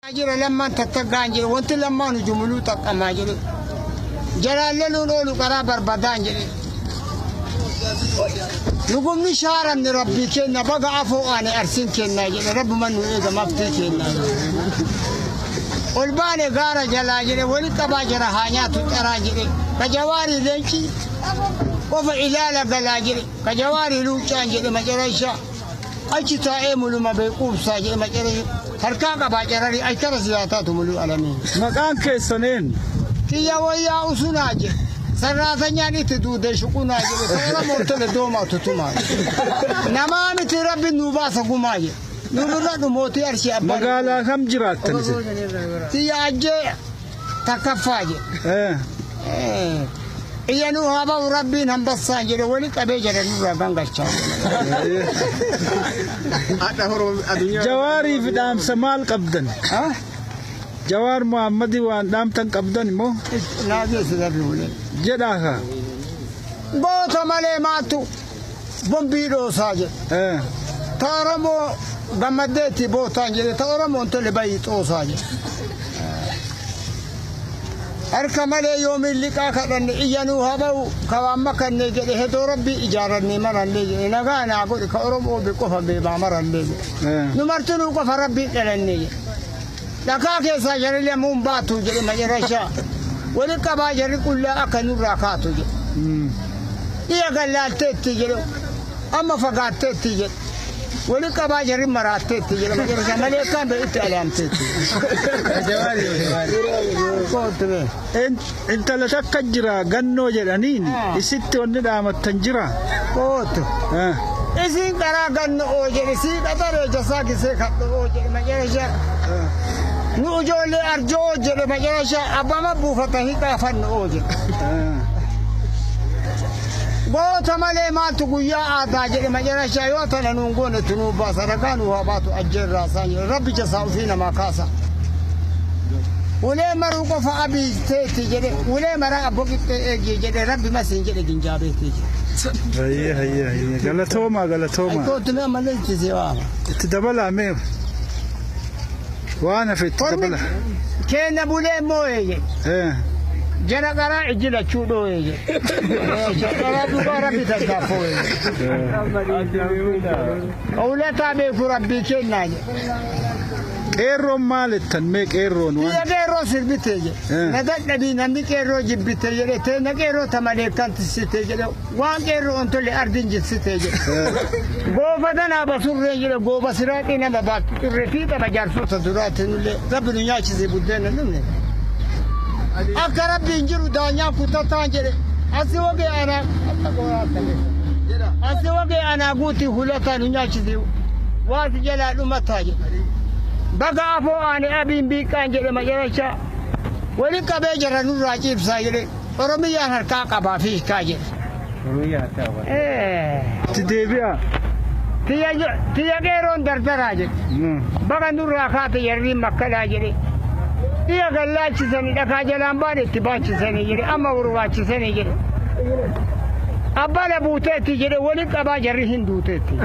Ajira lamman tattagaan jedhe wanti lammaan ujumuluu xaqqamaa jedhe jalaalleluun oolu qaraa barbadaan jedhe nugumni shaaramni rabbii kenna baga afoo aane arsiin kennaa jedhe rabbuman nu eega maftii kennaa ol baane gaara jalaa jedhe wali qabaa jira haa nyaatu caraa jedhe ka jawaarii leencii qofa ilaala galaa jedhe ka jawaarii luuccaan jedhe macareeshaa achi taa'ee muluma beekuubsaa jedhe macareeshaa harkaa qabaa cararii aikara siyaataatu muluu alamiin maqaan keessaniin kiyya wayyaa usunaa jedhe sarraatanyaan itti duudee shuqunaa jedhe toora mootole doomaa tutumaa namaa miti rabbi nuu baasa gumaa jedhe nurra dhumootii arshii abbaa magaalaa kam jiraattan isin kiyya ajjee takkaffaa jedhe iyyanu haaba'u rabbiin hambassaan jedhe wali qabee jedhe nurraa gangachaa jawaarii fi dhaamsa maal qabdan jawaar muhammadii waan dhaamtan qabdan immoo naageessi rabbi wule jedhaa goota malee maatu bombii dhoosaa jedhe ta oromoo gammaddeetti bootaan jedhe ta oromoon tole bayii xoosaa jedhe harka malee yoomiin liqaa kadhanne iyyanuu haba'u kawaamma kannee jedhe hedoo rabbii ijaarannee marallee jedhe nagaa naa godhe ka oromoo be qofa beebaa marallee jedhe nu martinuu qofa rabbiin dhalannee jedhe dhakaa keessaa jarri lamuun baatu jedhe majarashaa wali qabaa jarri qullaa akka nurraa kaatu jedhe dhiya gallaalteetti jedhe amma fagaatteetti jedhe wali qabaa jarri maraatteetti jedhe majarashaa malee kan be itti alaamteetti intala takka jira gannoo jedhaniin isitti wanni dhaamattan jira kootu isin qaraa gannoo jedhe sii qaxaree jasaa gisee kadhoo jedhe majarashaa nu ijoollee arjoo jedhe majarashaa abbama buufata hiikaa fannoo jedhe goota malee maaltu guyyaa aadaa jedhe majarashaa yoo tana nuun goone tunuu baasa ragaa nu haa baatu ajjeerraasaan jedhe rabbi jasaa ufii namaa kaasa ulee maruu qofa abii teetti jedhe ulee maraa abbo qixxee eegi jedhe rabbi masiin jedhe ginjaabeetti jedhe hayye galatooma kootume ammallee itti siwaama itti dabalaa mee waan hafe itti dabala kenna bulee moo'ee jedhe jana qaraa ijji lachuu dhoo'ee jedhe qaraa dhugaa rabbi tasgaafoo'ee jedhe uletaa beeku rabbii kennaa jedhe qeerroon maalittan mee qeerroon waan qeerroo sirbite jedhe na dadhabii namni qeerroo jibbite jedhe teena qeerroo tamaleekkan tissite jedhe waan qeerroo ontolle ardin jitsite jedhe goofa danaa basurreen jedhe gooba siraaqii nama baattu xurre fiixa jaarsota duraatti nullee rabbi nu nyaachise buddeena dhumne akka rabbiin jiru daanyaan kutataan jedhe asi wogee anaa asi wogee anaa guutii hulataa nu nyaachise waati jalaa dhumataa jedhe baga afoo aane abiin biiqqaan jedhe majarashaa wali qabee jara nurraa ciibsaa jedhe oromiyyaan harkaa qabaa fiikaa jedhe itti deebi'a tiyya qeeroon dardaraa jedhe baga nurraa kaate yarriin makkalaa jedhe dhiya gallaachisanii dhakaa jalaan baane itti baachisanii jedhe amma urbaachisanii jedhe abbala buuteetti jedhe wali qabaa jarri hin duuteetti